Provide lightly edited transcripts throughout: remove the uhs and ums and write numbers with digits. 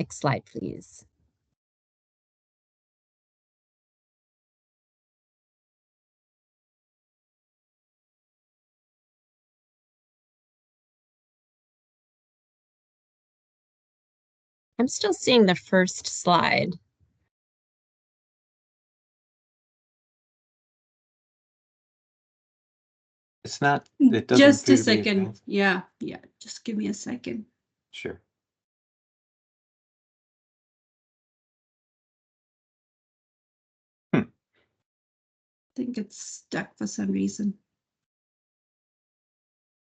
Next slide, please. I'm still seeing the first slide. It's not, it doesn't just a appear to be second. advanced. Yeah, just give me a second. Sure. I think it's stuck for some reason.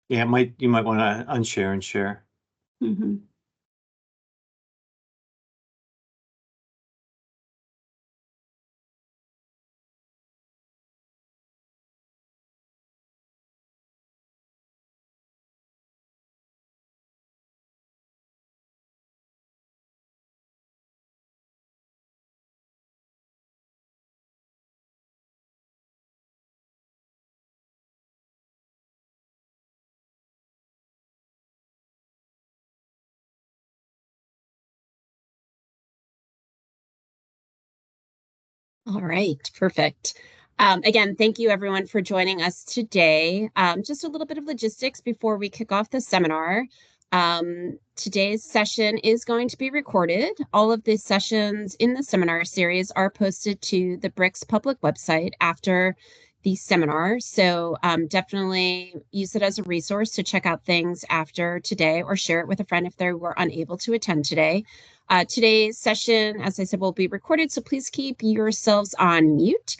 Yeah, you might want to unshare and share. Mm-hmm. All right, perfect. Again, thank you everyone for joining us today. Just a little bit of logistics before we kick off the seminar. Today's session is going to be recorded. All of the sessions in the seminar series are posted to the BRICS public website after the seminar. So definitely use it as a resource to check out things after today or share it with a friend if they were unable to attend today. Today's session, as I said, will be recorded, so please keep yourselves on mute.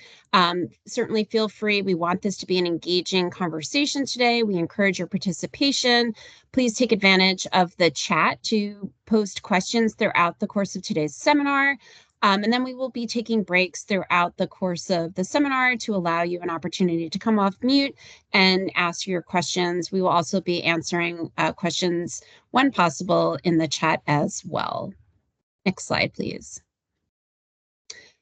Certainly feel free. We want this to be an engaging conversation today. We encourage your participation. Please take advantage of the chat to post questions throughout the course of today's seminar. And then we will be taking breaks throughout the course of the seminar to allow you an opportunity to come off mute and ask your questions. We will also be answering questions when possible in the chat as well. Next slide, please.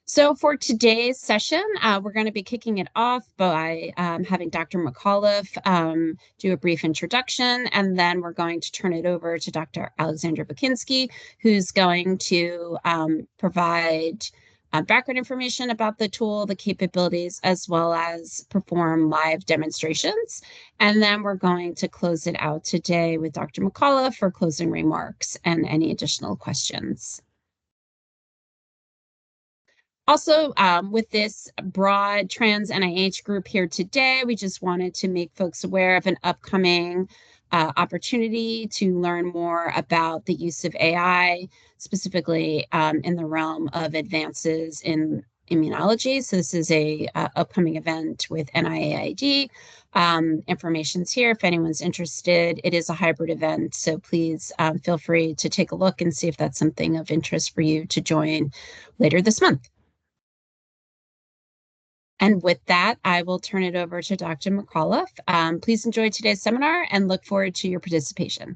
So for today's session, we're going to be kicking it off by having Dr. McAuliffe do a brief introduction, and then we're going to turn it over to Dr. Alexandra Bukinski, who's going to provide background information about the tool, the capabilities, as well as perform live demonstrations. And then we're going to close it out today with Dr. McAuliffe for closing remarks and any additional questions. Also, with this broad trans NIH group here today, we just wanted to make folks aware of an upcoming opportunity to learn more about the use of AI, specifically in the realm of advances in immunology. So this is a upcoming event with NIAID. Information's here if anyone's interested. It is a hybrid event, so please feel free to take a look and see if that's something of interest for you to join later this month. And with that, I will turn it over to Dr. McAuliffe. Please enjoy today's seminar and look forward to your participation.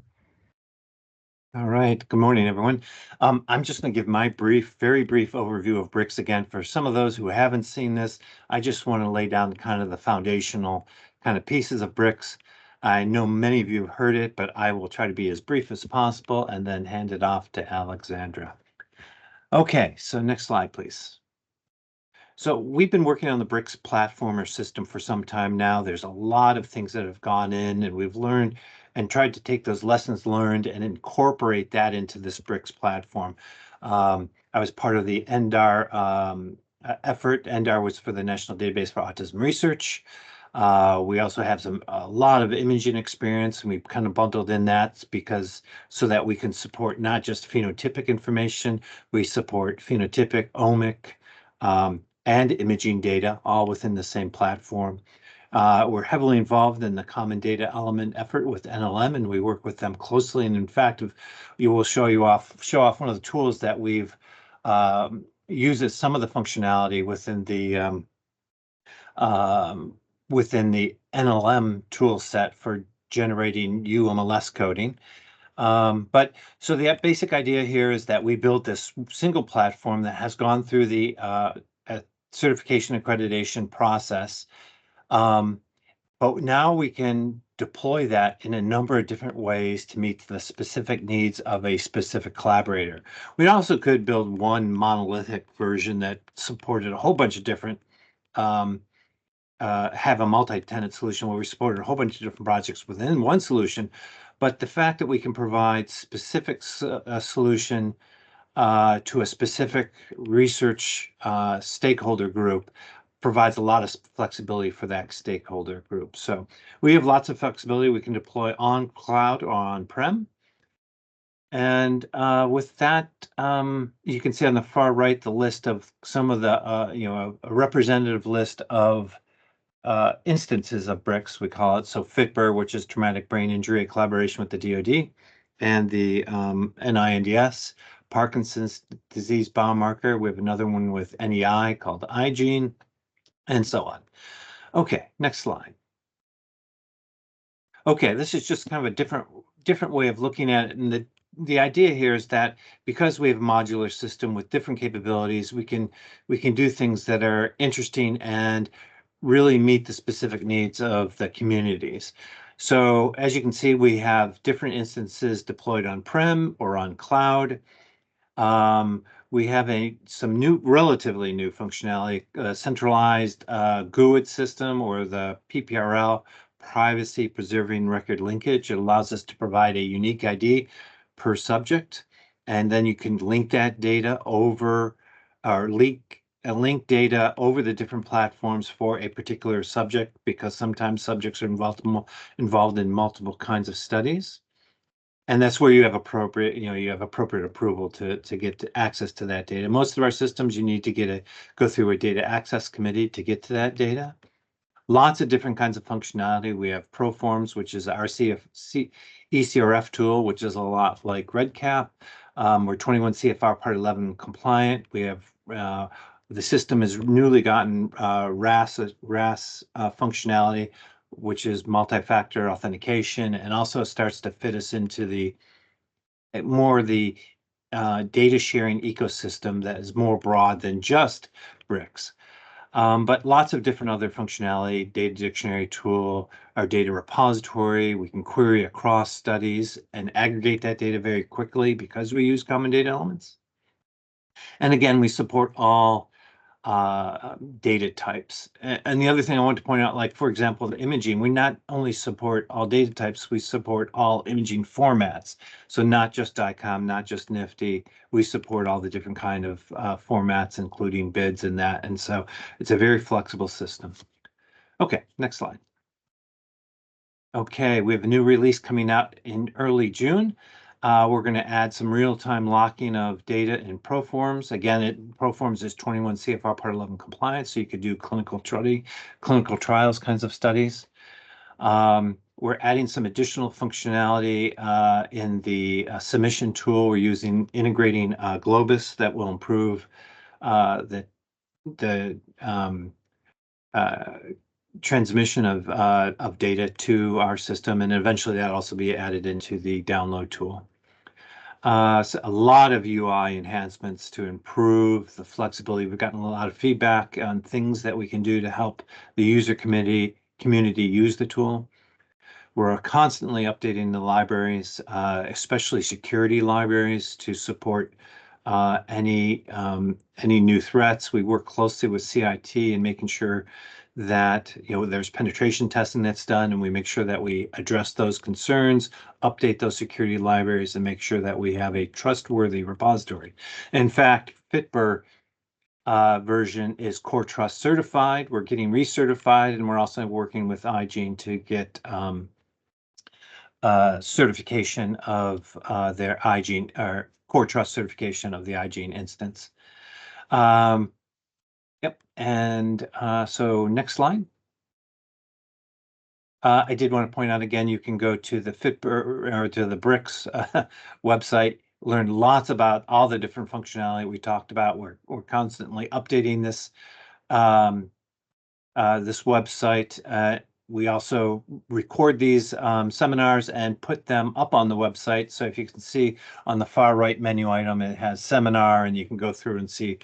All right. Good morning, everyone. I'm just going to give my very brief overview of BRICS again. For some of those who haven't seen this, I just want to lay down kind of the foundational kind of pieces of BRICS. I know many of you have heard it, but I will try to be as brief as possible and then hand it off to Alexandra. Okay, so next slide, please. So we've been working on the BRICS platform or system for some time now. There's a lot of things that have gone in, and we've learned and tried to take those lessons learned and incorporate that into this BRICS platform. I was part of the NDAR effort. NDAR was for the National Database for Autism Research. We also have a lot of imaging experience, and we've kind of bundled in that because so that we can support not just phenotypic information, we support phenotypic, omic, and imaging data, all within the same platform. We're heavily involved in the common data element effort with NLM, and we work with them closely. And in fact, you will show off one of the tools that we've uses some of the functionality within the NLM tool set for generating UMLS coding. But so the basic idea here is that we built this single platform that has gone through the certification accreditation process. But now we can deploy that in a number of different ways to meet the specific needs of a specific collaborator. We also could build one monolithic version that supported a whole bunch of different, have a multi-tenant solution where we supported a whole bunch of different projects within one solution. But the fact that we can provide specific solution to a specific research stakeholder group provides a lot of flexibility for that stakeholder group. So we have lots of flexibility. We can deploy on cloud or on-prem. And with that, you can see on the far right the list of some of the, a representative list of instances of BRICS, we call it. So FITBR, which is traumatic brain injury, collaboration with the DoD, and the NINDS, Parkinson's disease biomarker. We have another one with NEI called iGene, and so on. Okay, next slide. Okay, this is just kind of a different way of looking at it. And the idea here is that because we have a modular system with different capabilities, we can do things that are interesting and really meet the specific needs of the communities. So as you can see, we have different instances deployed on-prem or on cloud. We have some relatively new functionality, centralized GUID system, or the PPRL, privacy preserving record linkage. It allows us to provide a unique ID per subject, and then you can link that data over, or link data over the different platforms for a particular subject, because sometimes subjects are involved in multiple kinds of studies. And that's where you have appropriate approval to get access to that data. Most of our systems, you need to go through a data access committee to get to that data. Lots of different kinds of functionality. We have Proforms, which is our ECRF tool, which is a lot like REDCap. We're 21 CFR Part 11 compliant. We have the system has newly gotten RAS functionality, which is multi-factor authentication, and also starts to fit us into the data sharing ecosystem that is more broad than just BRICS. But lots of different other functionality, data dictionary tool, our data repository. We can query across studies and aggregate that data very quickly because we use common data elements. And again, we support all data types. And the other thing I want to point out, like, for example, the imaging, we not only support all data types, we support all imaging formats. So not just DICOM, not just NIFTY, we support all the different kind of formats, including bids and that. And so it's a very flexible system. Okay, next slide. Okay, we have a new release coming out in early June. We're going to add some real-time locking of data in Proforms. Again, Proforms is 21 CFR Part 11 compliant, so you could do clinical trials kinds of studies. We're adding some additional functionality in the submission tool. We're integrating Globus that will improve the transmission of data to our system, and eventually that'll also be added into the download tool. So a lot of UI enhancements to improve the flexibility. We've gotten a lot of feedback on things that we can do to help the user community use the tool. We're constantly updating the libraries, especially security libraries, to support any new threats. We work closely with CIT in making sure that there's penetration testing that's done, and we make sure that we address those concerns, update those security libraries, and make sure that we have a trustworthy repository. In fact, FITBR version is Core Trust certified. We're getting recertified, and we're also working with iGene to get certification of their iGene, or Core Trust certification of the iGene instance. Yep, and so next slide. I did want to point out again, you can go to the FITBR or to the BRICS website, learn lots about all the different functionality we talked about. We're constantly updating this this website. We also record these seminars and put them up on the website. So if you can see on the far right menu item, it has seminar, and you can go through and see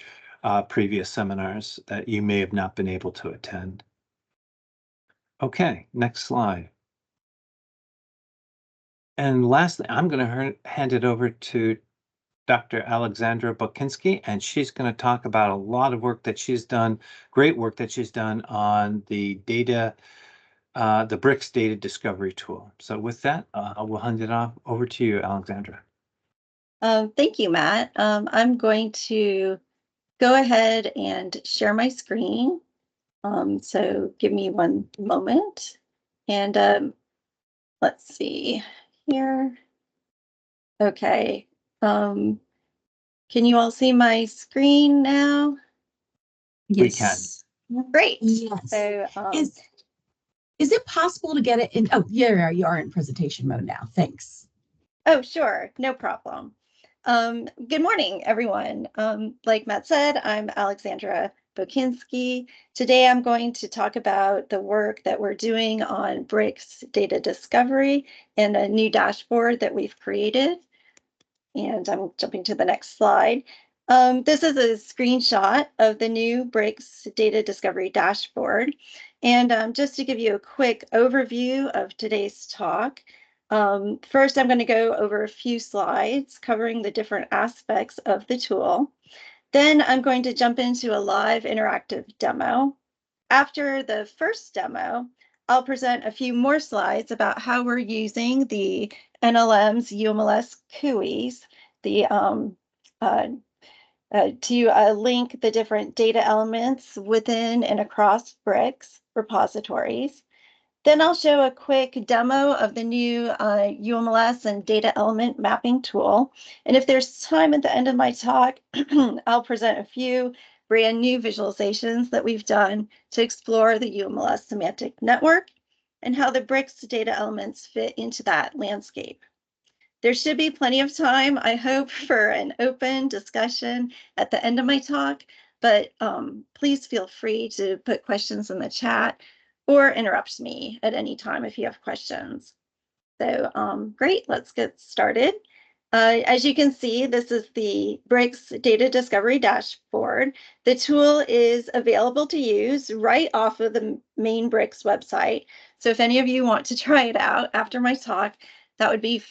previous seminars that you may have not been able to attend. Okay, next slide. And lastly, I'm going to hand it over to Dr. Alexandra Bokinski, and she's going to talk about a lot of work that she's done, great work that she's done on the data, the BRICS Data Discovery Tool. So with that, I will hand it off over to you, Alexandra. Thank you, Matt. I'm going to go ahead and share my screen. So give me one moment. And let's see here. Okay. Can you all see my screen now? We can. Great. Yes. So Is it possible to get it in? Oh, yeah, you are in presentation mode now. Thanks. oh, sure. No problem. Good morning, everyone. Like Matt said, I'm Alexandra Bokinski. Today, I'm going to talk about the work that we're doing on BRICS data discovery and a new dashboard that we've created. And I'm jumping to the next slide. This is a screenshot of the new BRICS data discovery dashboard. And just to give you a quick overview of today's talk, first, I'm going to go over a few slides covering the different aspects of the tool. Then I'm going to jump into a live interactive demo. After the first demo, I'll present a few more slides about how we're using the NLM's UMLS CUIs to link the different data elements within and across BRICS repositories. Then I'll show a quick demo of the new UMLS and data element mapping tool. And if there's time at the end of my talk, I'll present a few brand new visualizations that we've done to explore the UMLS semantic network and how the BRICS data elements fit into that landscape. There should be plenty of time, I hope, for an open discussion at the end of my talk, but please feel free to put questions in the chat or interrupt me at any time if you have questions. So great, let's get started. As you can see, this is the BRICS Data Discovery Dashboard. The tool is available to use right off of the main BRICS website. So if any of you want to try it out after my talk, that would be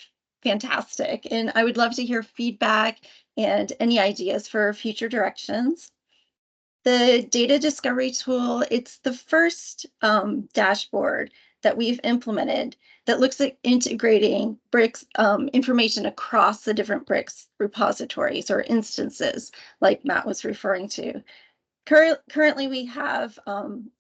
fantastic. And I would love to hear feedback and any ideas for future directions. The data discovery tool, it's the first dashboard that we've implemented that looks at integrating BRICS information across the different BRICS repositories or instances, like Matt was referring to. Currently, we have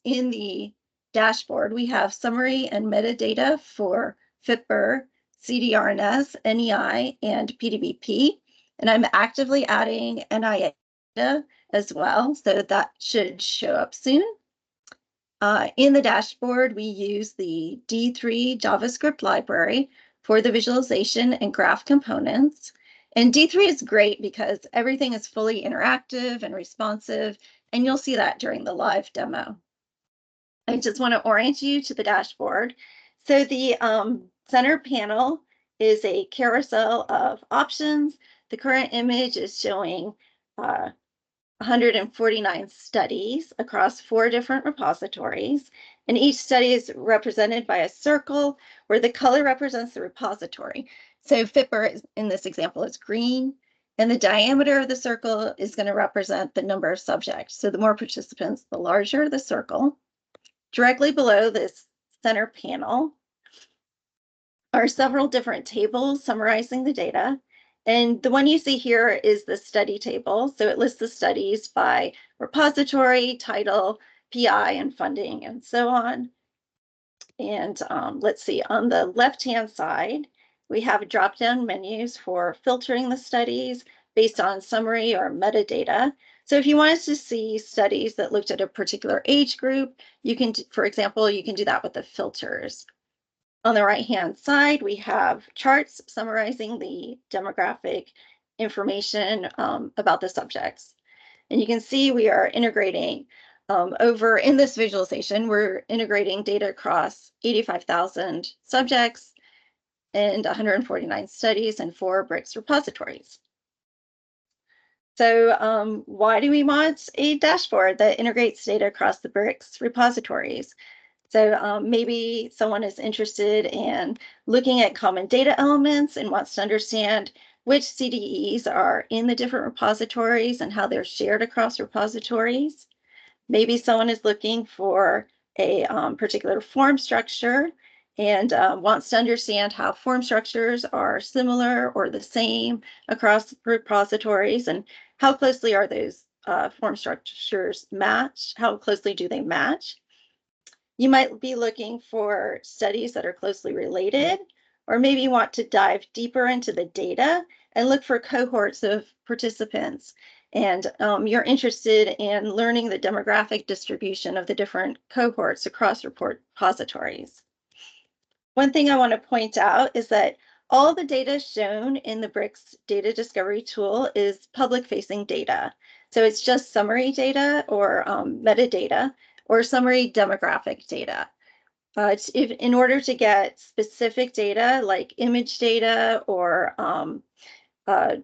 in the dashboard, we have summary and metadata for FIPR, CDRNS, NEI, and PDBP. And I'm actively adding NIA data as well, so that should show up soon. In the dashboard, we use the D3 JavaScript library for the visualization and graph components. And D3 is great because everything is fully interactive and responsive, and you'll see that during the live demo. I just want to orient you to the dashboard. So the center panel is a carousel of options. The current image is showing 149 studies across 4 different repositories, and each study is represented by a circle where the color represents the repository. So FIPR in this example is green, and the diameter of the circle is going to represent the number of subjects. So the more participants, the larger the circle. Directly below this center panel are several different tables summarizing the data. And the one you see here is the study table. So it lists the studies by repository, title, PI, and funding, and so on. And let's see, on the left-hand side, we have drop-down menus for filtering the studies based on summary or metadata. So if you wanted to see studies that looked at a particular age group, you can, for example, you can do that with the filters. On the right-hand side, we have charts summarizing the demographic information about the subjects. And you can see we are integrating over in this visualization, we're integrating data across 85,000 subjects and 149 studies and 4 BRICS repositories. So why do we want a dashboard that integrates data across the BRICS repositories? So maybe someone is interested in looking at common data elements and wants to understand which CDEs are in the different repositories and how they're shared across repositories. Maybe someone is looking for a particular form structure and wants to understand how form structures are similar or the same across repositories, and how closely are those form structures matched? How closely do they match? You might be looking for studies that are closely related, or maybe you want to dive deeper into the data and look for cohorts of participants. And you're interested in learning the demographic distribution of the different cohorts across repositories. One thing I want to point out is that all the data shown in the BRICS Data Discovery Tool is public-facing data. So it's just summary data or metadata or summary demographic data. But if in order to get specific data like image data or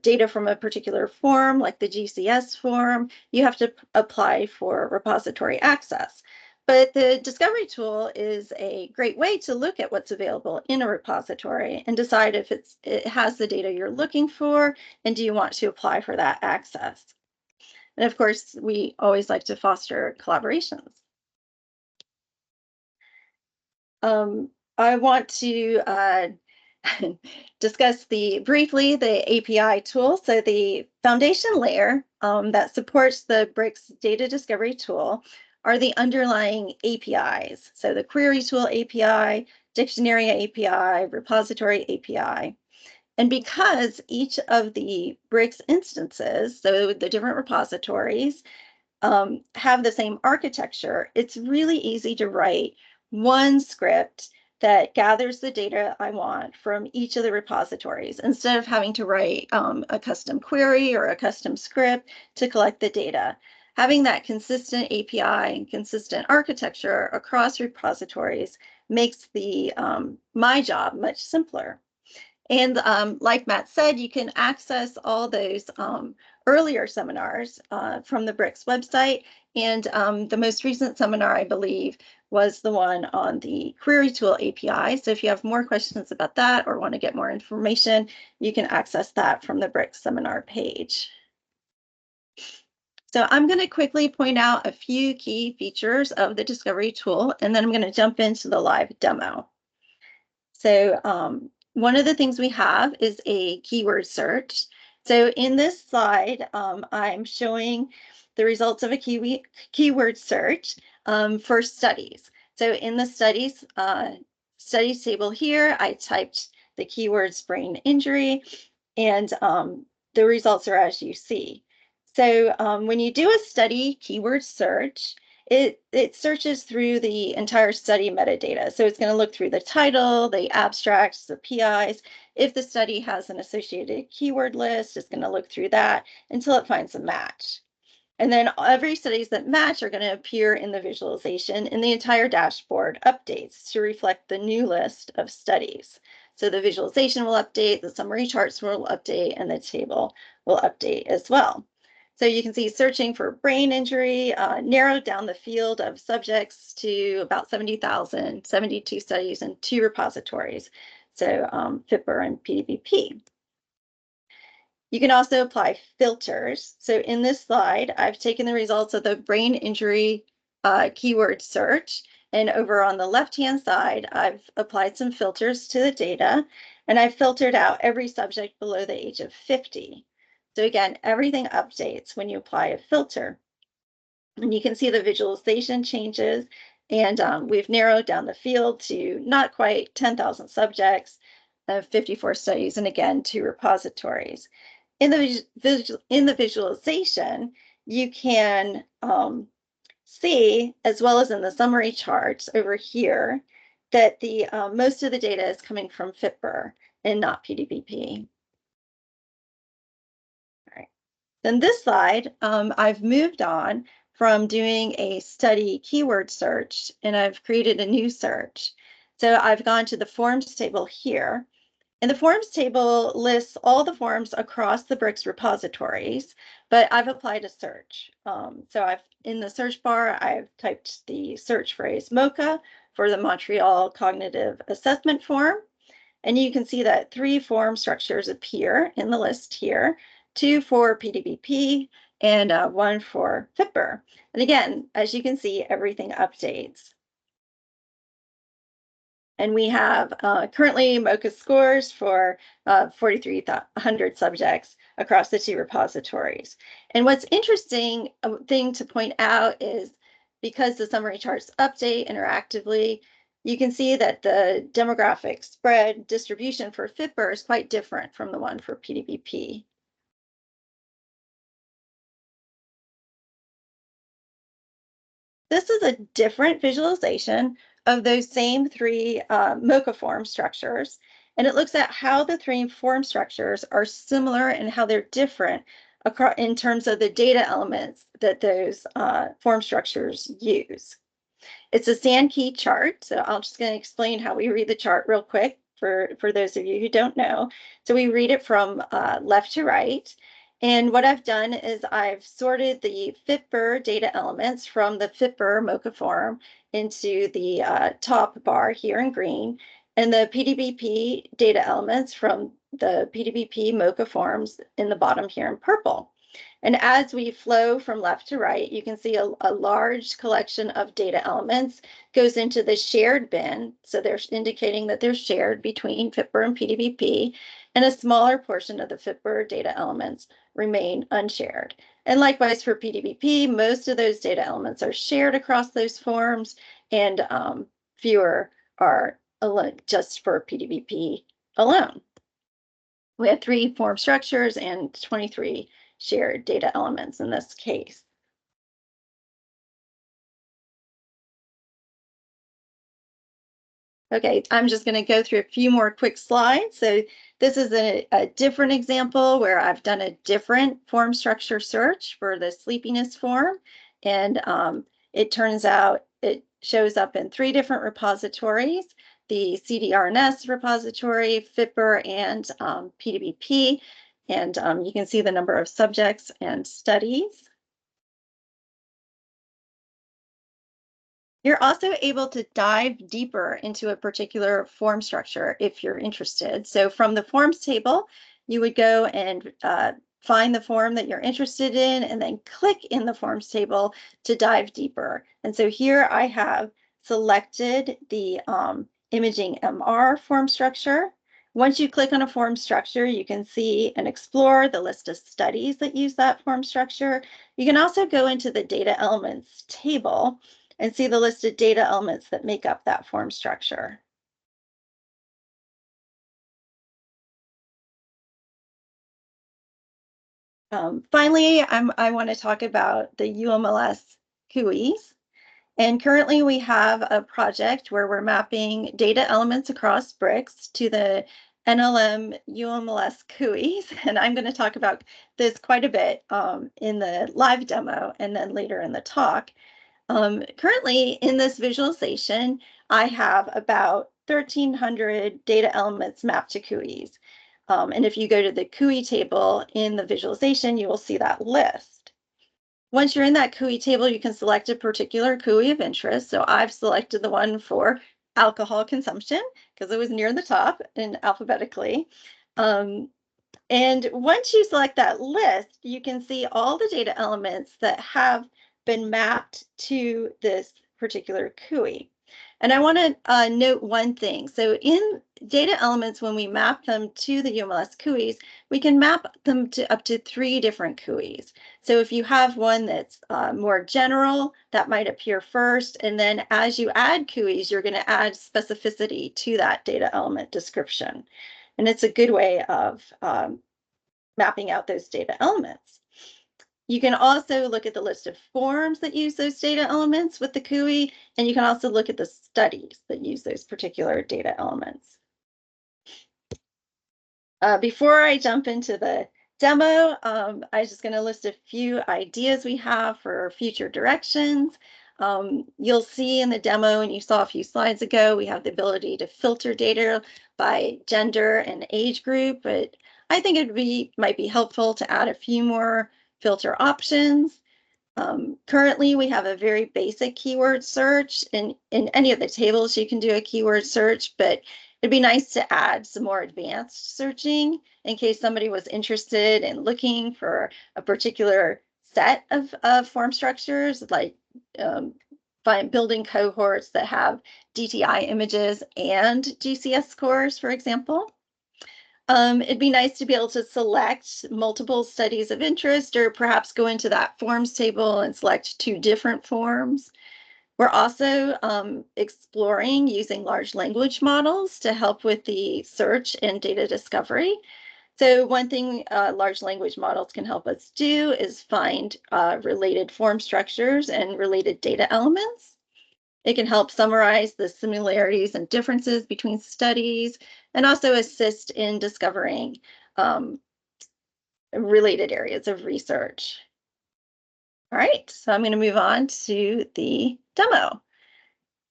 data from a particular form like the GCS form, you have to apply for repository access. But the discovery tool is a great way to look at what's available in a repository and decide if it has the data you're looking for, and do you want to apply for that access. And of course, we always like to foster collaborations. I want to discuss briefly the API tool. So the foundation layer that supports the BRICS Data Discovery Tool are the underlying APIs. So the Query Tool API, Dictionary API, Repository API. And because each of the BRICS instances, so the different repositories, have the same architecture, it's really easy to write one script that gathers the data I want from each of the repositories instead of having to write a custom query or a custom script to collect the data. Having that consistent API and consistent architecture across repositories makes my job much simpler. And like Matt said, you can access all those earlier seminars from the BRICS website. And the most recent seminar, I believe, was the one on the Query Tool API. So if you have more questions about that or want to get more information, you can access that from the BRICS seminar page. So I'm going to quickly point out a few key features of the Discovery Tool, and then I'm going to jump into the live demo. So one of the things we have is a keyword search. So in this slide, I'm showing the results of a keyword search for studies. So in the studies table here, I typed the keywords brain injury, and the results are as you see. So when you do a study keyword search, it searches through the entire study metadata. So it's going to look through the title, the abstracts, the PIs. If the study has an associated keyword list, it's going to look through that until it finds a match. And then every studies that match are going to appear in the visualization, and the entire dashboard updates to reflect the new list of studies. So the visualization will update, the summary charts will update, and the table will update as well. So you can see searching for brain injury narrowed down the field of subjects to about 70,000, 72 studies and 2 repositories. So FIPR and PDBP. You can also apply filters. So in this slide, I've taken the results of the brain injury keyword search. And over on the left-hand side, I've applied some filters to the data, and I've filtered out every subject below the age of 50. So again, everything updates when you apply a filter. And you can see the visualization changes, and we've narrowed down the field to not quite 10,000 subjects, 54 studies, and again, 2 repositories. In the visualization, you can see, as well as in the summary charts over here, that the most of the data is coming from FIPR and not PDBP. All right. Then this slide, I've moved on from doing a study keyword search, and I've created a new search. So I've gone to the forms table here. And the forms table lists all the forms across the BRICS repositories, but I've applied a search. So in the search bar, I've typed the search phrase MoCA for the Montreal Cognitive Assessment Form. And you can see that 3 form structures appear in the list here, 2 for PDBP and 1 for FIPR. And again, as you can see, everything updates. And we have currently MOCA scores for 4,300 subjects across the 2 repositories. And what's interesting thing to point out is because the summary charts update interactively, you can see that the demographic spread distribution for FIPR is quite different from the one for PDBP. This is a different visualization of those same 3 MOCA form structures, and it looks at how the 3 form structures are similar and how they're different in terms of the data elements that those form structures use. It's a Sankey chart, so I'm just going to explain how we read the chart real quick for those of you who don't know. So we read it from left to right. And what I've done is I've sorted the FIPR data elements from the FIPR MOCA form into the top bar here in green, and the PDBP data elements from the PDBP MOCA forms in the bottom here in purple. And as we flow from left to right, you can see a large collection of data elements goes into the shared bin. So they're indicating that they're shared between FIPR and PDBP, and a smaller portion of the FIPR data elements remain unshared. And likewise for PDBP, most of those data elements are shared across those forms, and fewer are just for PDBP alone. We have 3 form structures and 23 shared data elements in this case. Okay, I'm just going to go through a few more quick slides. So this is a different example where I've done a different form structure search for the sleepiness form. And it turns out it shows up in 3 different repositories, the CDRNS repository, FIPR, and PDBP. And you can see the number of subjects and studies. You're also able to dive deeper into a particular form structure if you're interested. So from the forms table, you would go and find the form that you're interested in and then click in the forms table to dive deeper. And so here I have selected the imaging MR form structure. Once you click on a form structure, you can see and explore the list of studies that use that form structure. You can also go into the data elements table and see the list of data elements that make up that form structure. Finally, I want to talk about the UMLS CUIs. And currently we have a project where we're mapping data elements across BRICS to the NLM UMLS CUIs. And I'm going to talk about this quite a bit in the live demo and then later in the talk. Currently in this visualization, I have about 1,300 data elements mapped to CUIs. And if you go to the CUI table in the visualization, you will see that list. Once you're in that CUI table, you can select a particular CUI of interest. So I've selected the one for alcohol consumption because it was near the top and alphabetically. And once you select that list, you can see all the data elements that have been mapped to this particular CUI. And I want to note one thing. So in data elements, when we map them to the UMLS CUIs, we can map them to up to 3 different CUIs. So if you have one that's more general, that might appear first. And then as you add CUIs, you're going to add specificity to that data element description. And it's a good way of mapping out those data elements. You can also look at the list of forms that use those data elements with the CUI, and you can also look at the studies that use those particular data elements. Before I jump into the demo, I'm just going to list a few ideas we have for future directions. You'll see in the demo, and you saw a few slides ago, we have the ability to filter data by gender and age group, but I think it might be helpful to add a few more filter options. Currently, we have a very basic keyword search. In any of the tables, you can do a keyword search, but it'd be nice to add some more advanced searching in case somebody was interested in looking for a particular set of form structures, like building cohorts that have DTI images and GCS scores, for example. It'd be nice to be able to select multiple studies of interest, or perhaps go into that forms table and select 2 different forms. We're also exploring using large language models to help with the search and data discovery. So one thing large language models can help us do is find related form structures and related data elements. It can help summarize the similarities and differences between studies, and also assist in discovering related areas of research. All right, so I'm going to move on to the demo.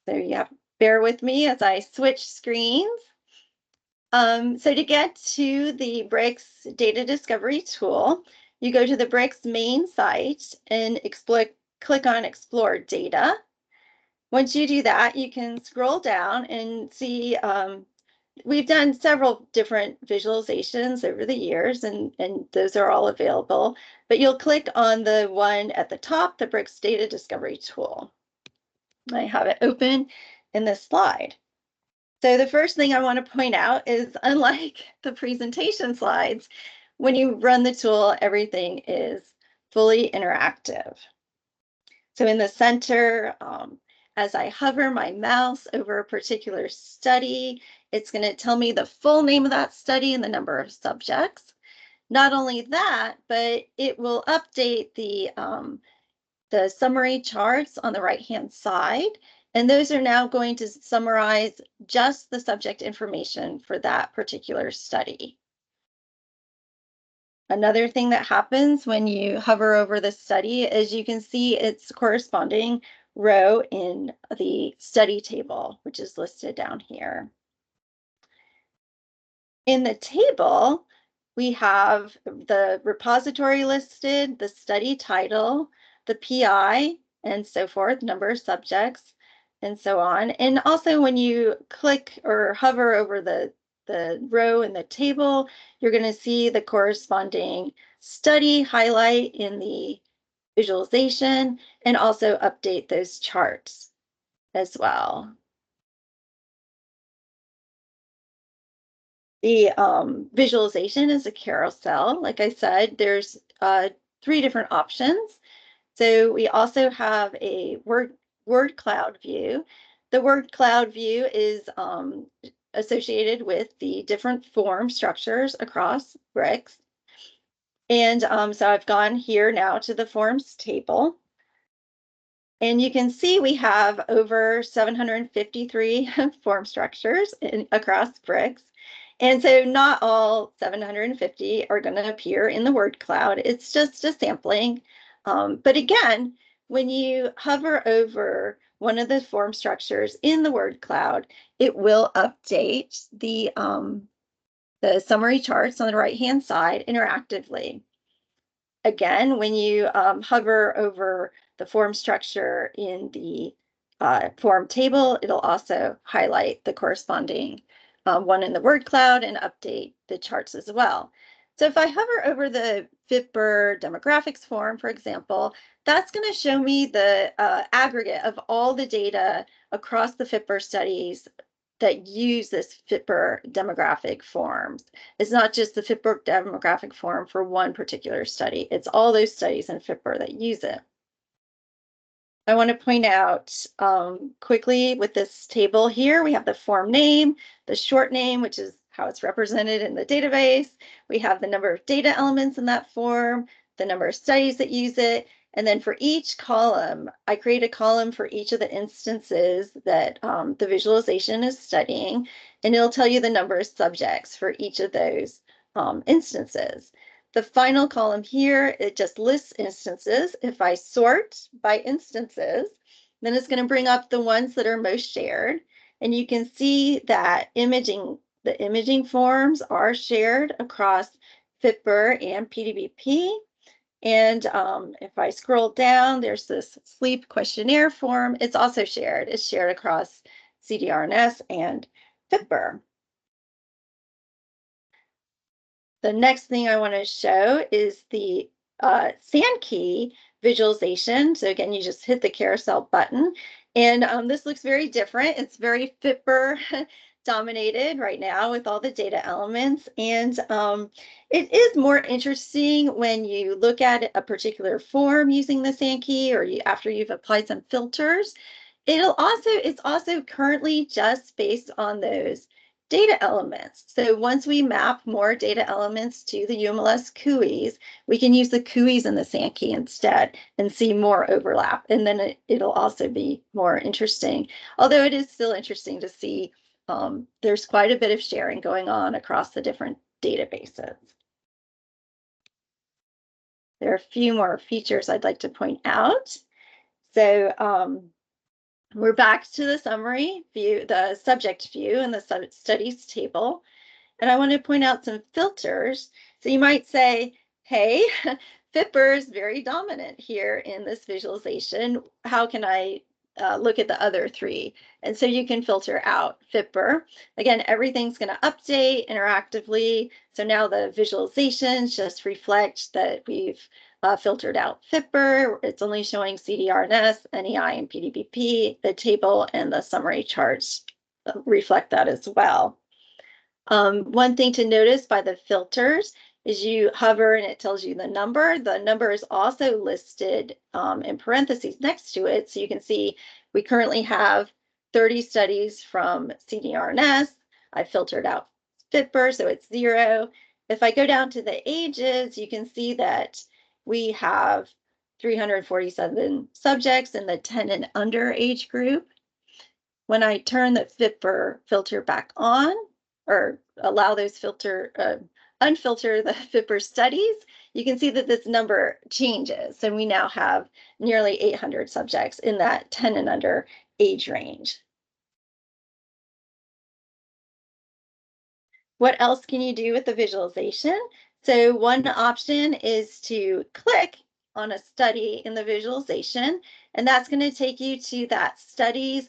So yeah, bear with me as I switch screens. So to get to the BRICS Data Discovery Tool, you go to the BRICS main site and click on Explore Data. Once you do that, you can scroll down and see we've done several different visualizations over the years, and those are all available. But you'll click on the one at the top, the BRICS Data Discovery Tool. I have it open in this slide. So the first thing I want to point out is, unlike the presentation slides, when you run the tool, everything is fully interactive. So in the center, as I hover my mouse over a particular study, it's going to tell me the full name of that study and the number of subjects. Not only that, but it will update the summary charts on the right-hand side, and those are now going to summarize just the subject information for that particular study. Another thing that happens when you hover over the study is you can see its corresponding row in the study table, which is listed down here. In the table, we have the repository listed, the study title, the PI, and so forth, number of subjects, and so on. And also when you click or hover over the row in the table, you're going to see the corresponding study highlight in the visualization, and also update those charts as well. The visualization is a carousel. Like I said, there's 3 different options. So we also have a word cloud view. The word cloud view is associated with the different form structures across BRICS. And so I've gone here now to the forms table. And you can see we have over 753 form structures across BRICS. And so not all 750 are going to appear in the word cloud. It's just a sampling. But again, when you hover over one of the form structures in the word cloud, it will update the summary charts on the right-hand side interactively. Again, when you hover over the form structure in the form table, it'll also highlight the corresponding one in the word cloud and update the charts as well. So if I hover over the FIPR demographics form, for example, that's going to show me the aggregate of all the data across the FIPR studies that use this FIPR demographic forms. It's not just the FIPR demographic form for one particular study. It's all those studies in FIPR that use it. I want to point out quickly with this table here, we have the form name, the short name, which is how it's represented in the database. We have the number of data elements in that form, the number of studies that use it, and then for each column, I create a column for each of the instances that the visualization is studying, and it'll tell you the number of subjects for each of those instances. The final column here, it just lists instances. If I sort by instances, then it's going to bring up the ones that are most shared. And you can see that the imaging forms are shared across FIPR and PDBP. And if I scroll down, there's this sleep questionnaire form. It's also shared. It's shared across CDRNS and FIPR. The next thing I want to show is the Sankey visualization. So again, you just hit the carousel button, and this looks very different. It's very FIPR dominated right now with all the data elements, and it is more interesting when you look at a particular form using the Sankey, or after you've applied some filters. It's also currently just based on those data elements. So once we map more data elements to the UMLS CUIs, we can use the CUIs in the Sankey instead and see more overlap. And then it'll also be more interesting. Although it is still interesting to see there's quite a bit of sharing going on across the different databases. There are a few more features I'd like to point out. So we're back to the summary view, the subject view, and the studies table. And I want to point out some filters. So you might say, hey, FIPR is very dominant here in this visualization. How can I look at the other three? And so you can filter out FIPR. Again, everything's going to update interactively. So now the visualizations just reflect that we've filtered out FIPR. It's only showing CDRNS, NEI, and PDBP. The table and the summary charts reflect that as well. One thing to notice by the filters is you hover and it tells you the number. The number is also listed in parentheses next to it. So you can see we currently have 30 studies from CDRNS. I filtered out FIPR, so it's 0. If I go down to the ages, you can see that we have 347 subjects in the 10 and under age group. When I turn the FIPR filter back on, or allow those unfilter the FIPR studies, you can see that this number changes. And we now have nearly 800 subjects in that 10 and under age range. What else can you do with the visualization? So one option is to click on a study in the visualization, and that's going to take you to that study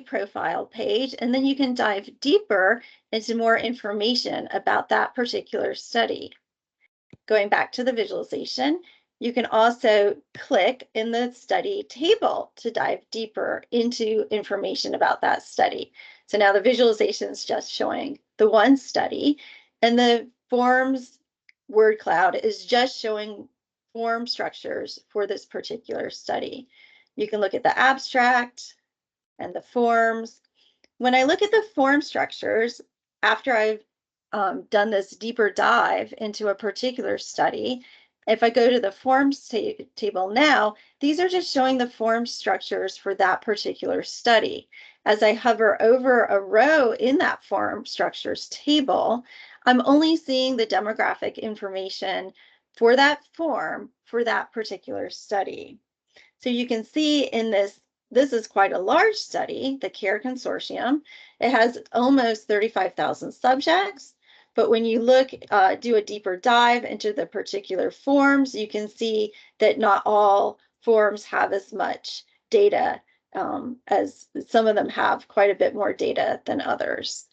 profile page, and then you can dive deeper into more information about that particular study. Going back to the visualization, you can also click in the study table to dive deeper into information about that study. So now the visualization is just showing the one study, and the forms word cloud is just showing form structures for this particular study. You can look at the abstract and the forms. When I look at the form structures, after I've done this deeper dive into a particular study, if I go to the forms table now, these are just showing the form structures for that particular study. As I hover over a row in that form structures table, I'm only seeing the demographic information for that form for that particular study. So you can see in this is quite a large study, the CARE Consortium. It has almost 35,000 subjects. But when you do a deeper dive into the particular forms, you can see that not all forms have as much data, as some of them have quite a bit more data than others.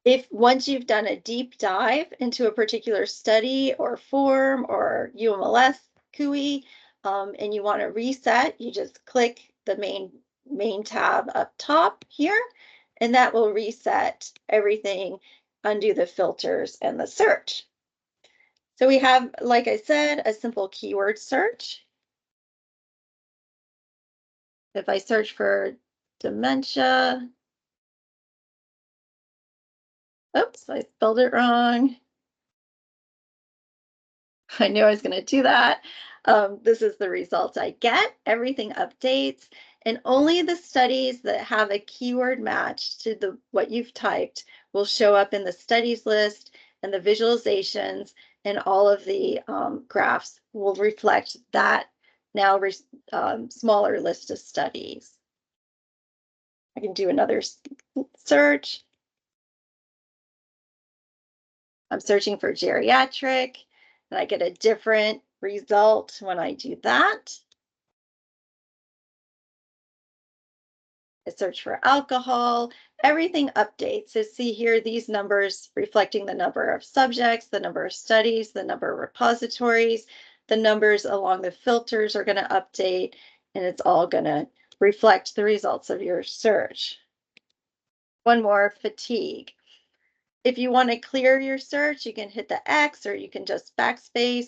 If once you've done a deep dive into a particular study or form or UMLS CUI, and you want to reset, you just click the main tab up top here, and that will reset everything, undo the filters and the search. So we have, like I said, a simple keyword search. If I search for dementia, oops, I spelled it wrong. I knew I was going to do that. This is the result I get. Everything updates, and only the studies that have a keyword match to what you've typed will show up in the studies list, and the visualizations and all of the graphs will reflect that now smaller list of studies. I can do another search. I'm searching for geriatric, and I get a different result when I do that. I search for alcohol, everything updates. So see here, these numbers reflecting the number of subjects, the number of studies, the number of repositories, the numbers along the filters are going to update, and it's all going to reflect the results of your search. One more, fatigue. If you want to clear your search, you can hit the X or you can just backspace.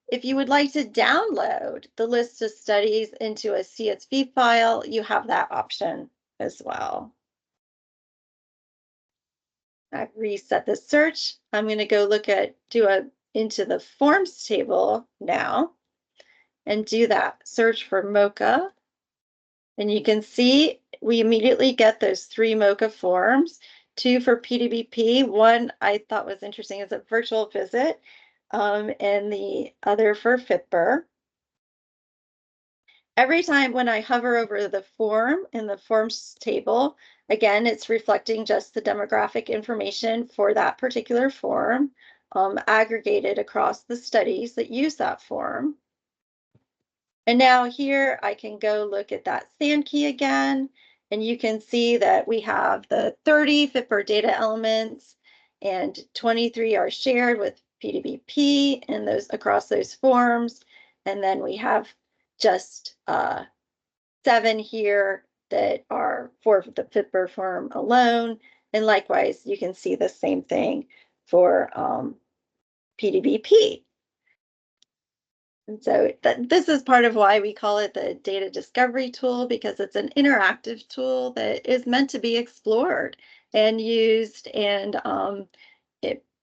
If you would like to download the list of studies into a CSV file, you have that option as well. I've reset the search. I'm going to go into the forms table now and do that search for MoCA. And you can see we immediately get those 3 MoCA forms, 2 for PDBP. One I thought was interesting is a virtual visit, and the other for FIPR. Every time when I hover over the form in the forms table, again, it's reflecting just the demographic information for that particular form, aggregated across the studies that use that form. And now here I can go look at that SAN key again, and you can see that we have the 30 FIPR data elements and 23 are shared with PDBP and those across those forms. And then we have just 7 here that are for the FIPR form alone. And likewise, you can see the same thing for PDBP. And so this is part of why we call it the data discovery tool, because it's an interactive tool that is meant to be explored and used and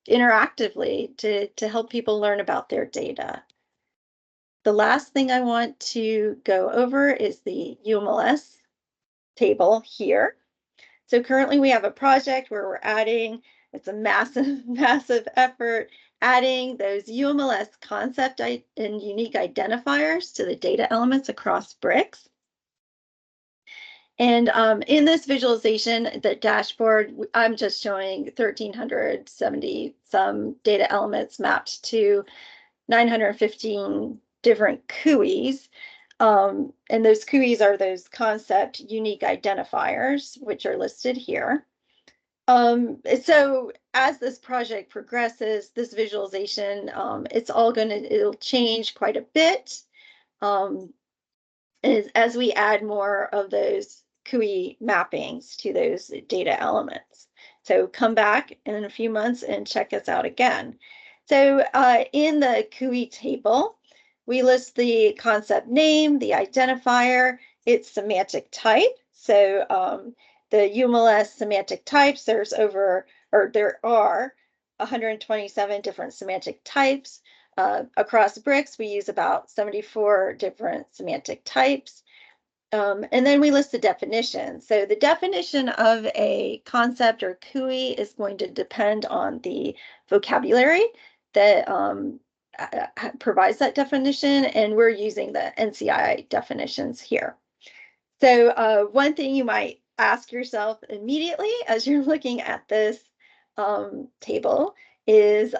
interactively to help people learn about their data. The last thing I want to go over is the UMLS table here. So currently we have a project where we're adding, it's a massive, massive effort, adding those UMLS concept and unique identifiers to the data elements across BRICS. And in this visualization, the dashboard, I'm just showing 1,370 some data elements mapped to 915 different CUIs. And those CUIs are those concept unique identifiers, which are listed here. So as this project progresses, this visualization, it'll change quite a bit as we add more of those CUI mappings to those data elements. So come back in a few months and check us out again. So in the CUI table, we list the concept name, the identifier, its semantic type. So the UMLS semantic types, there are 127 different semantic types. Across BRICS, we use about 74 different semantic types. And then we list the definition. So the definition of a concept or CUI is going to depend on the vocabulary that provides that definition, and we're using the NCI definitions here. So one thing you might ask yourself immediately as you're looking at this table is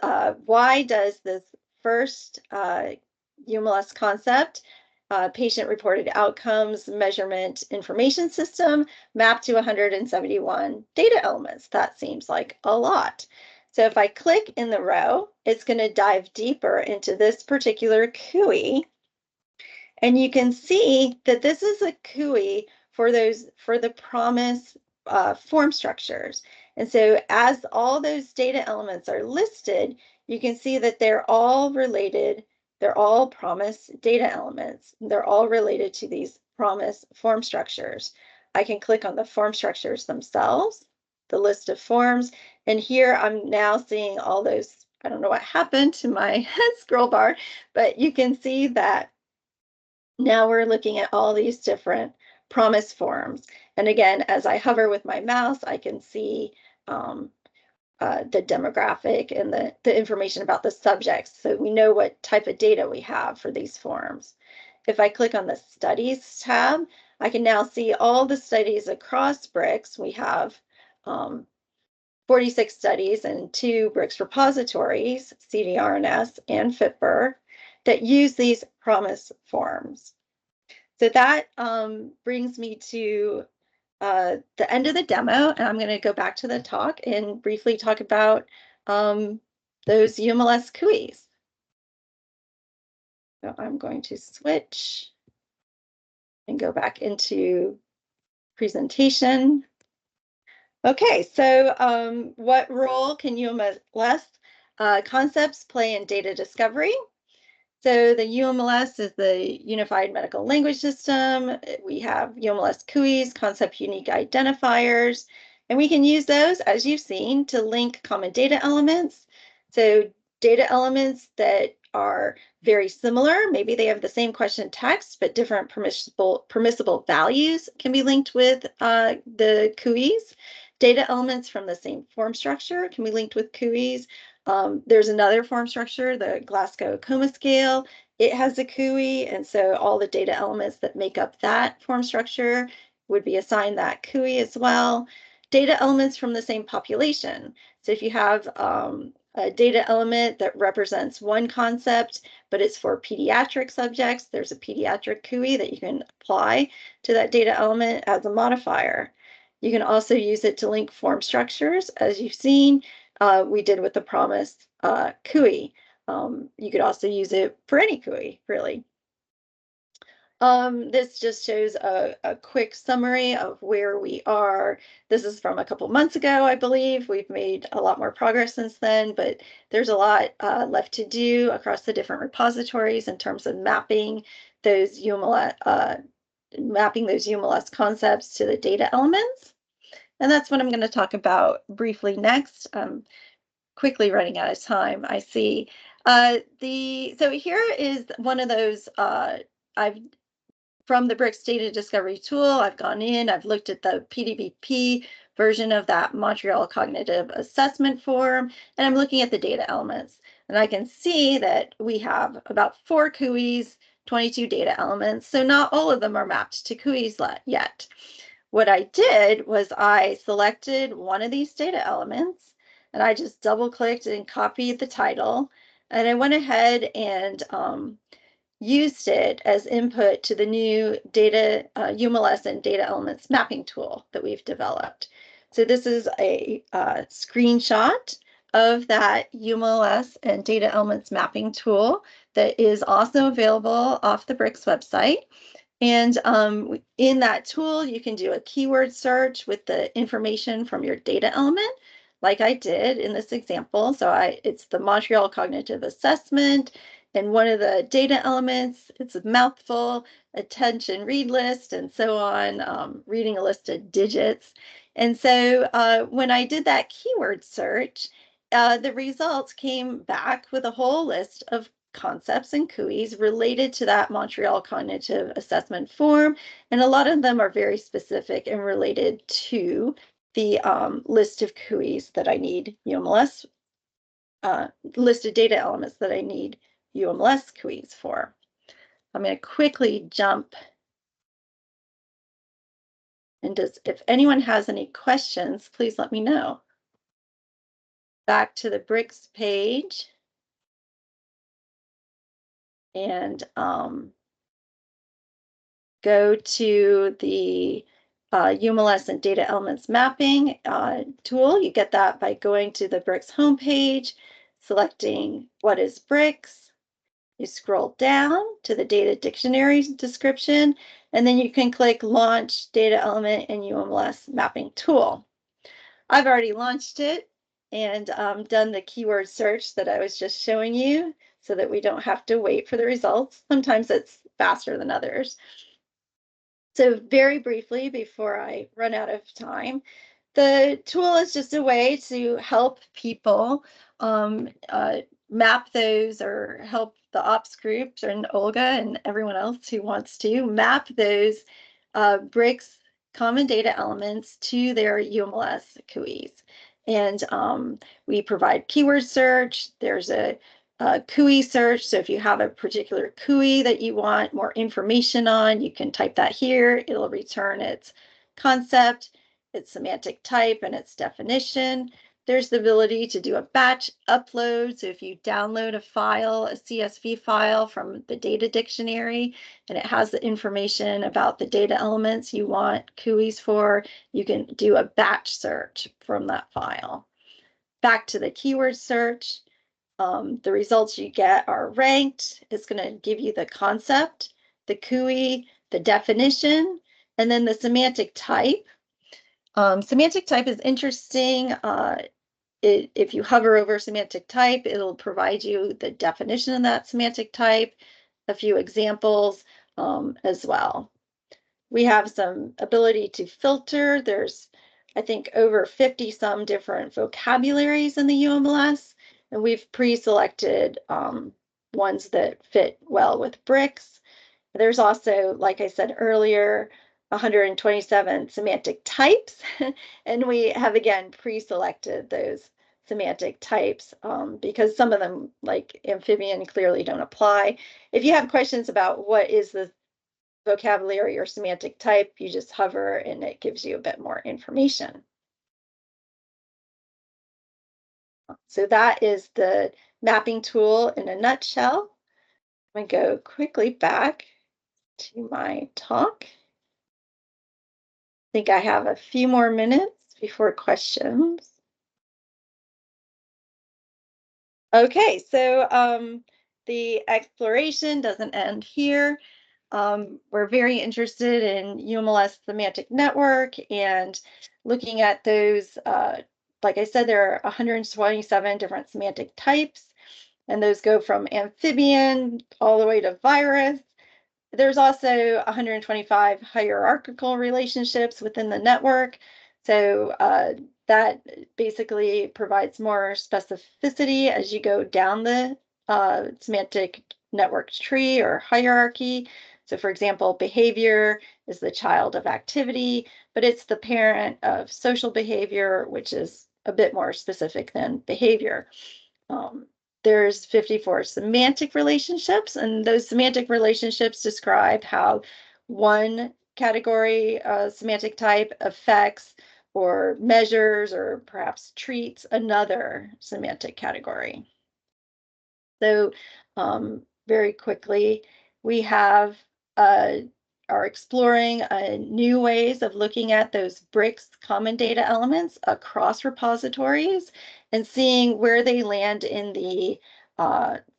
why does this first UMLS concept, patient-reported outcomes measurement information system, map to 171 data elements? That seems like a lot. So if I click in the row, it's going to dive deeper into this particular CUI. And you can see that this is a CUI for the promise form structures. And so as all those data elements are listed, you can see that they're all related. They're all promise data elements. They're all related to these promise form structures. I can click on the form structures themselves, the list of forms. And here I'm now seeing all those. I don't know what happened to my scroll bar, but you can see that now we're looking at all these different promise forms. And again, as I hover with my mouse, I can see the demographic and the information about the subjects. So we know what type of data we have for these forms. If I click on the Studies tab, I can now see all the studies across BRICS. We have 46 studies and 2 BRICS repositories, CDRNS and FIPR, that use these promise forms. So that brings me to the end of the demo, and I'm going to go back to the talk and briefly talk about those UMLS CUIs. So I'm going to switch and go back into presentation. Okay, so what role can UMLS concepts play in data discovery? So the UMLS is the Unified Medical Language System. We have UMLS CUIs, concept unique identifiers, and we can use those, as you've seen, to link common data elements. So data elements that are very similar, maybe they have the same question text, but different permissible values can be linked with the CUIs. Data elements from the same form structure can be linked with CUIs. There's another form structure, the Glasgow Coma Scale. It has a CUI, and so all the data elements that make up that form structure would be assigned that CUI as well. Data elements from the same population. So if you have a data element that represents one concept, but it's for pediatric subjects, there's a pediatric CUI that you can apply to that data element as a modifier. You can also use it to link form structures, as you've seen. We did with the promise CUI. You could also use it for any CUI, really. This just shows a quick summary of where we are. This is from a couple months ago, I believe. We've made a lot more progress since then, but there's a lot left to do across the different repositories in terms of mapping those UMLS concepts to the data elements. And that's what I'm going to talk about briefly next. Quickly running out of time, I see. So here is one of those from the BRICS Data Discovery Tool. I've gone in, I've looked at the PDBP version of that Montreal Cognitive Assessment form, and I'm looking at the data elements. And I can see that we have about 4 CUIs, 22 data elements. So not all of them are mapped to CUIs yet. What I did was I selected one of these data elements, and I just double clicked and copied the title, and I went ahead and used it as input to the new data UMLS and data elements mapping tool that we've developed. So this is a screenshot of that UMLS and data elements mapping tool that is also available off the BRICS website. And in that tool, you can do a keyword search with the information from your data element, like I did in this example. So it's the Montreal Cognitive Assessment, and one of the data elements, it's a mouthful, attention read list, and so on, reading a list of digits. And so when I did that keyword search, the results came back with a whole list of concepts and CUIs related to that Montreal Cognitive Assessment form, and a lot of them are very specific and related to the list of CUIs that I need UMLS, list of data elements that I need UMLS CUIs for. I'm going to quickly jump, and if anyone has any questions, please let me know. Back to the BRICS page, and go to the UMLS and data elements mapping tool. You get that by going to the BRICS homepage, selecting what is BRICS. You scroll down to the data dictionary description, and then you can click Launch Data Element and UMLS Mapping Tool. I've already launched it and done the keyword search that I was just showing you so that we don't have to wait for the results. Sometimes it's faster than others. So very briefly, before I run out of time, the tool is just a way to help people map those, or help the ops groups and Olga and everyone else who wants to map those BRICS common data elements to their UMLS CUIs. And we provide keyword search. There's a CUI search. So if you have a particular CUI that you want more information on, you can type that here. It'll return its concept, its semantic type, and its definition. There's the ability to do a batch upload. So if you download a file, a CSV file from the data dictionary, and it has the information about the data elements you want CUIs for, you can do a batch search from that file. Back to the keyword search. The results you get are ranked. It's going to give you the concept, the CUI, the definition, and then the semantic type. Semantic type is interesting. If you hover over semantic type, it'll provide you the definition of that semantic type, a few examples as well. We have some ability to filter. There's, I think, over 50 some different vocabularies in the UMLS, and we've pre-selected ones that fit well with BRICS. There's also, like I said earlier, 127 semantic types, and we have again pre-selected those semantic types because some of them, like amphibian, clearly don't apply. If you have questions about what is the vocabulary or semantic type, you just hover and it gives you a bit more information. So that is the mapping tool in a nutshell. I'm going to go quickly back to my talk. I think I have a few more minutes before questions. Okay, so the exploration doesn't end here. We're very interested in UMLS semantic network and looking at those. Like I said, there are 127 different semantic types, and those go from amphibian all the way to virus. There's also 125 hierarchical relationships within the network. So that basically provides more specificity as you go down the semantic network tree or hierarchy. So for example, behavior is the child of activity, but it's the parent of social behavior, which is a bit more specific than behavior. There's 54 semantic relationships, and those semantic relationships describe how one category semantic type affects or measures or perhaps treats another semantic category. So very quickly, we have are exploring new ways of looking at those BRICS common data elements across repositories and seeing where they land in the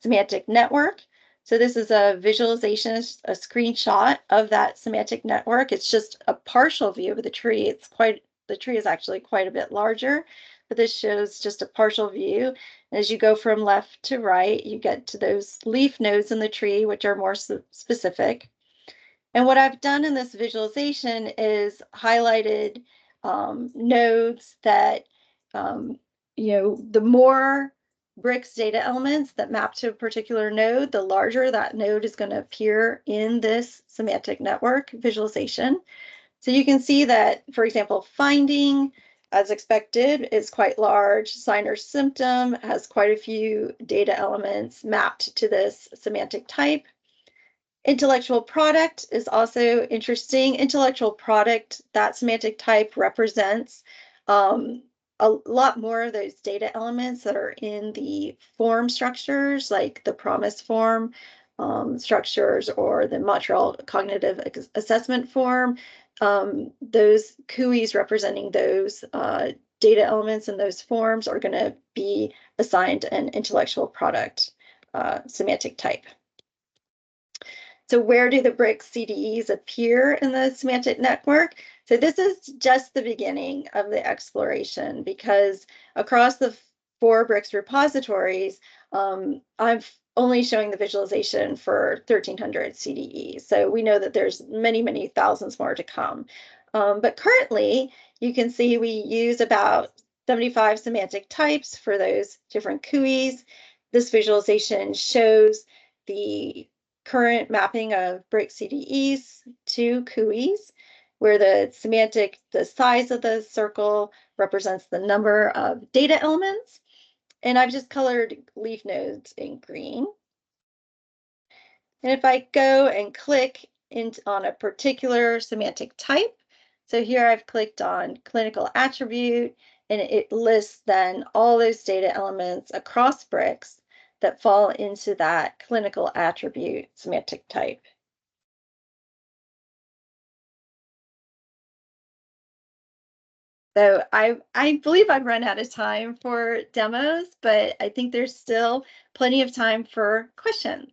semantic network. So this is a visualization, a screenshot of that semantic network. It's just a partial view of the tree. The tree is actually quite a bit larger, but this shows just a partial view. As you go from left to right, you get to those leaf nodes in the tree, which are more specific. And what I've done in this visualization is highlighted nodes that, the more BRICS data elements that map to a particular node, the larger that node is going to appear in this semantic network visualization. So you can see that, for example, finding, as expected, is quite large. Sign or symptom has quite a few data elements mapped to this semantic type. Intellectual product is also interesting. Intellectual product, that semantic type represents a lot more of those data elements that are in the form structures, like the promise form structures or the Montreal Cognitive Assessment form. Those CUIs representing those data elements and those forms are going to be assigned an intellectual product semantic type. So where do the BRICS CDEs appear in the semantic network? So this is just the beginning of the exploration because across the 4 BRICS repositories, I'm only showing the visualization for 1,300 CDEs. So we know that there's many, many thousands more to come. But currently, you can see we use about 75 semantic types for those different CUIs. This visualization shows the current mapping of BRICS CDEs to CUIs, where the size of the circle represents the number of data elements. And I've just colored leaf nodes in green. And if I go and click on a particular semantic type, so here I've clicked on clinical attribute, and it lists then all those data elements across BRICS that fall into that clinical attribute semantic type. So I believe I've run out of time for demos, but I think there's still plenty of time for questions.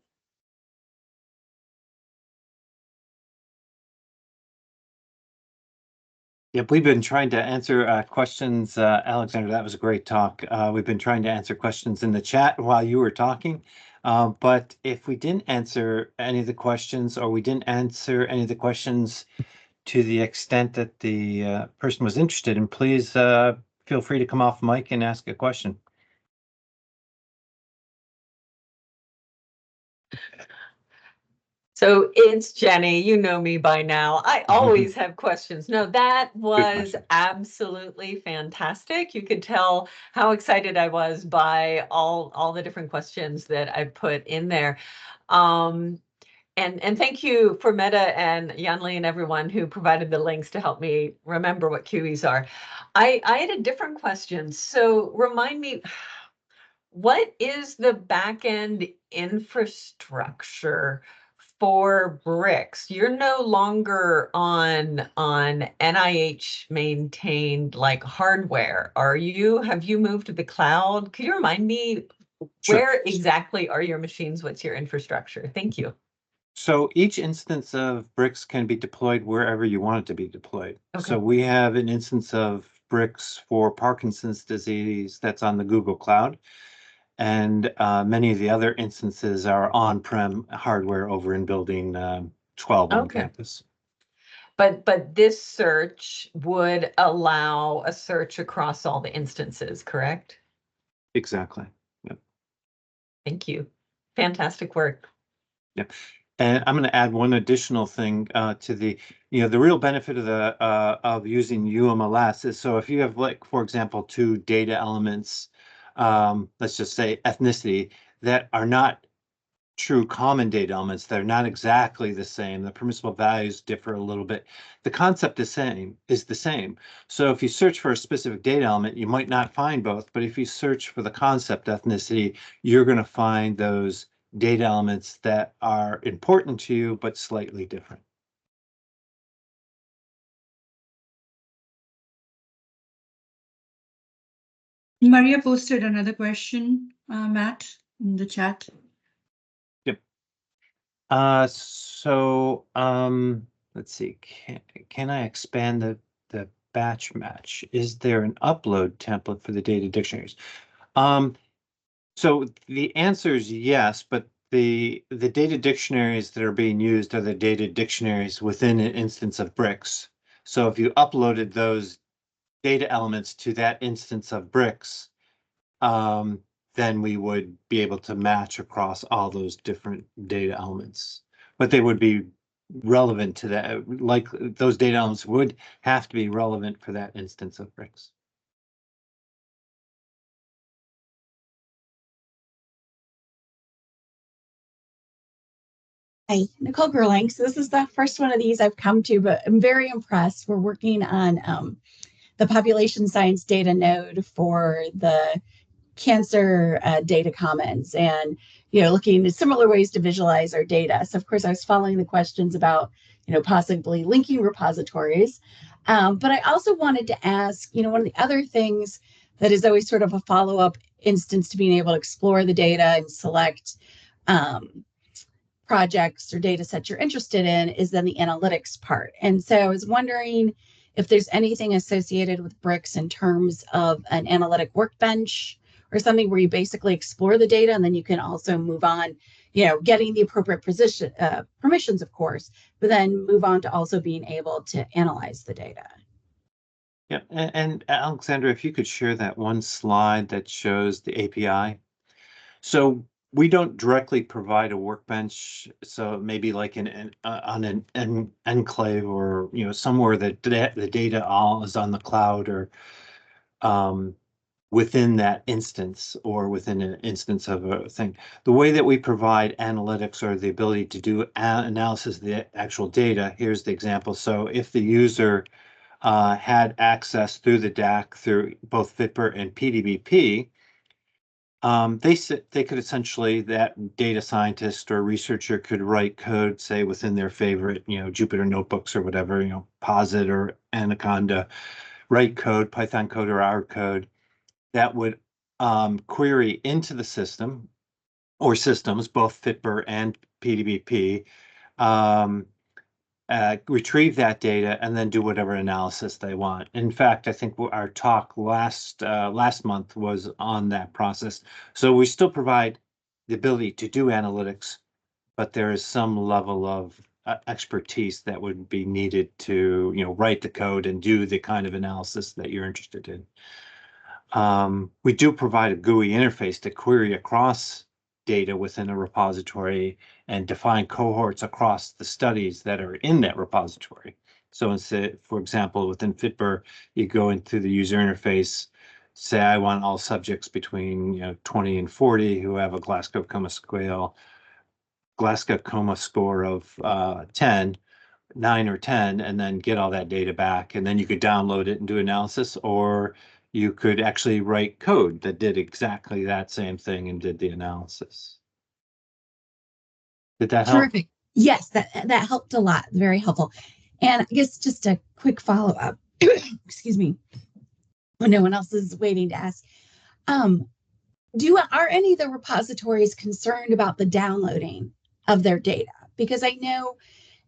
Yep, we've been trying to answer questions. Alexander, that was a great talk. We've been trying to answer questions in the chat while you were talking. But if we didn't answer any of the questions, or we didn't answer any of the questions to the extent that the person was interested in, please feel free to come off mic and ask a question. So it's Jenny, you know me by now. I always have questions. No, that was absolutely fantastic. You could tell how excited I was by all the different questions that I put in there. And thank you for Meta and Yanli and everyone who provided the links to help me remember what QEs are. I had a different question. So remind me, what is the backend infrastructure for BRICS? You're no longer on NIH maintained like hardware, are you? Have you moved to the cloud? Could you remind me where exactly are your machines? What's your infrastructure? Thank you. So each instance of BRICS can be deployed wherever you want it to be deployed. Okay. So we have an instance of BRICS for Parkinson's disease that's on the Google Cloud. And many of the other instances are on-prem hardware over in building 12 on campus. But this search would allow a search across all the instances, correct? Exactly. Yep. Thank you. Fantastic work. Yep. And I'm going to add one additional thing to the, the real benefit of the of using UMLS is, so if you have, like, for example, two data elements, let's just say ethnicity, that are not true common data elements, they're not exactly the same. The permissible values differ a little bit. The concept is the same. So if you search for a specific data element, you might not find both, but if you search for the concept ethnicity, you're going to find those data elements that are important to you, but slightly different. Maria posted another question, Matt, in the chat. Yep. Let's see. Can I expand the batch match? Is there an upload template for the data dictionaries? So the answer is yes, but the data dictionaries that are being used are the data dictionaries within an instance of BRICS. So if you uploaded those data elements to that instance of BRICS, then we would be able to match across all those different data elements. But they would be relevant to that, like those data elements would have to be relevant for that instance of BRICS. Hi, Nicole Gerling. So this is the first one of these I've come to, but I'm very impressed. We're working on the population science data node for the cancer data commons, and looking at similar ways to visualize our data. So of course I was following the questions about possibly linking repositories, but I also wanted to ask, one of the other things that is always sort of a follow-up instance to being able to explore the data and select projects or data sets you're interested in is then the analytics part. And so I was wondering if there's anything associated with BRICS in terms of an analytic workbench or something where you basically explore the data and then you can also move on, getting the appropriate permissions, of course, but then move on to also being able to analyze the data. Yeah, and Alexandra, if you could share that one slide that shows the API. So we don't directly provide a workbench, so maybe like on an enclave, or somewhere that the data all is on the cloud, or within that instance, or within an instance of a thing. The way that we provide analytics, or the ability to do analysis of the actual data, here's the example. So if the user had access through the DAC through both FITBR and PDBP, they could essentially, that data scientist or researcher could write code, say within their favorite, Jupyter notebooks or whatever, Posit or Anaconda, write code, Python code or R code that would query into the system or systems, both FITBR and PDBP, retrieve that data and then do whatever analysis they want. In fact, I think our talk last month was on that process. So we still provide the ability to do analytics, but there is some level of expertise that would be needed to, write the code and do the kind of analysis that you're interested in. We do provide a GUI interface to query across data within a repository and define cohorts across the studies that are in that repository. So instead, for example, within FITBR, you go into the user interface, say I want all subjects between 20 and 40 who have a Glasgow Coma score of 10, 9 or 10, and then get all that data back. And then you could download it and do analysis, or you could actually write code that did exactly that same thing and did the analysis. Did that help? Terrific. Yes, that helped a lot. Very helpful. And I guess just a quick follow-up. Excuse me. When no one else is waiting to ask. Are any of the repositories concerned about the downloading of their data? Because I know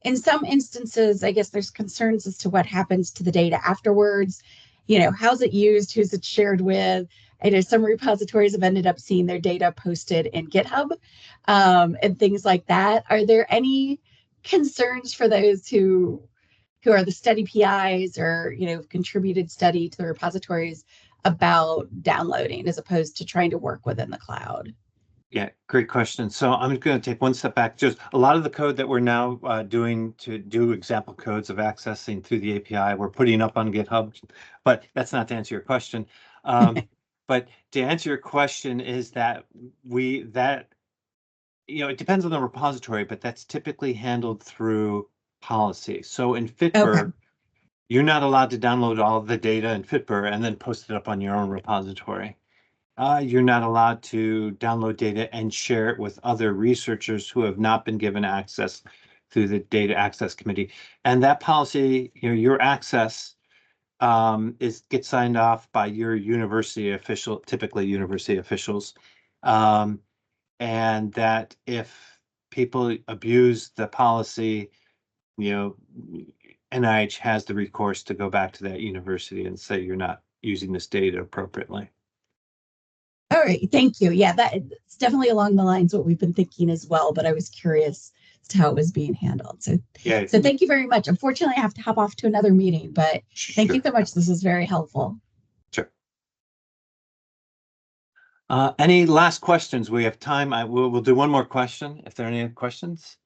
in some instances, I guess there's concerns as to what happens to the data afterwards. How's it used? Who's it shared with? I know some repositories have ended up seeing their data posted in GitHub and things like that. Are there any concerns for those who are the study PIs or, contributed study to the repositories about downloading as opposed to trying to work within the cloud? Yeah, great question. So I'm going to take one step back. Just a lot of the code that we're now doing to do example codes of accessing through the API, we're putting up on GitHub, but that's not to answer your question. But to answer your question is that it depends on the repository, but that's typically handled through policy. So in FITBR, you're not allowed to download all of the data in FITBR and then post it up on your own repository. You're not allowed to download data and share it with other researchers who have not been given access through the Data Access Committee. And that policy, your access gets signed off by your university official, typically university officials. And that if people abuse the policy, NIH has the recourse to go back to that university and say you're not using this data appropriately. All right, thank you. Yeah, that's definitely along the lines of what we've been thinking as well, but I was curious as to how it was being handled. So thank you very much. Unfortunately, I have to hop off to another meeting, but thank you so much. This was very helpful. Sure. Any last questions? We have time. We'll do one more question if there are any questions.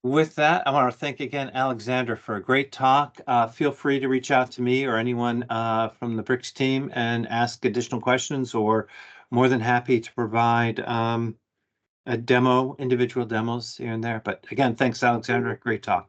With that, I want to thank again Alexandra for a great talk. Feel free to reach out to me or anyone from the BRICS team and ask additional questions, or more than happy to provide individual demos here and there. But again, thanks, Alexandra. Great talk.